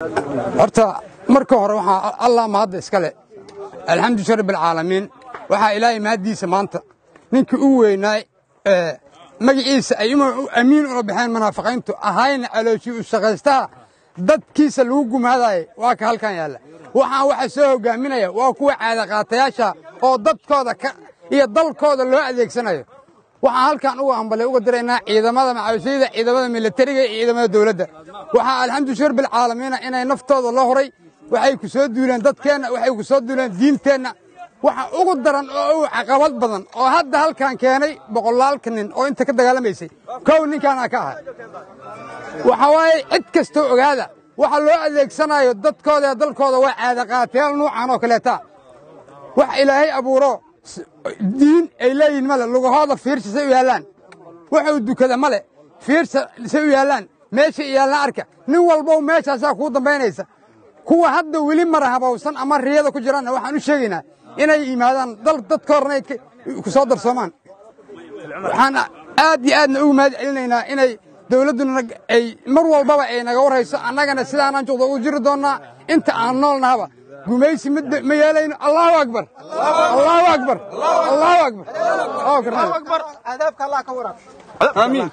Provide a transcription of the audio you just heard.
horta marka hore waxa Allah mahad iska leh alxamdu rabbil caalamiin waxa ilaahay mahadiisa maanta ninka uu weynaay magaciisa ay amiin u bixin munaafiqiintu ahayna calooshi u shaqaysta dadkiisa lagu gumaaday waa ka halkan yaala waxa soo hogaaminaya waa kuwa caada qaatayaasha oo dadkooda iyo dalkooda loo adeegsanayo waxa halkan ugu ambalay uga direynaa ciidamada macawiishayda ciidamada militariga iyo ciidamada dawladda waxa alxamdu rabbil caalamiin inay naftooda la horay waxay ku soo duuleen dadkeena waxay ku soo duuleen diinteena waxa ugu daran oo caqabad badan oo hadda halkan keenay boqolaalka nin oo inta ka dagaalamaysay koow ninkan ka ah waxa way cid kasto ogaada waxa loo adeegsanayo dadkooda dalkooda waa caada qaateel noocan oo kaleeta wax ilaahay abuuro diin ay leeyihiin male lugahooda fiirsay u yaalaan wuxuu dukada male fiirsay u yaalaan meesha yaalaan arka nin walba meeshaas ku dambeynaysa kuwa hadda wali marhabowsan ama riyada ku jiraan waxaan u sheegaynaa inay yimaadaan dadkoorna ku soo darsoomaan waxaan aad iyo aadna ugu mahad celinaynaa inay dawladuna ay mar walba ay naga warayso annagana sidaan aan joogdo u jiri doonaa inta aan noolnahaba gumaysi ma yeelayno Allahu akbar Allahu akbar Allahu akbar Allahu akbar adaabka Allah ka warab amiin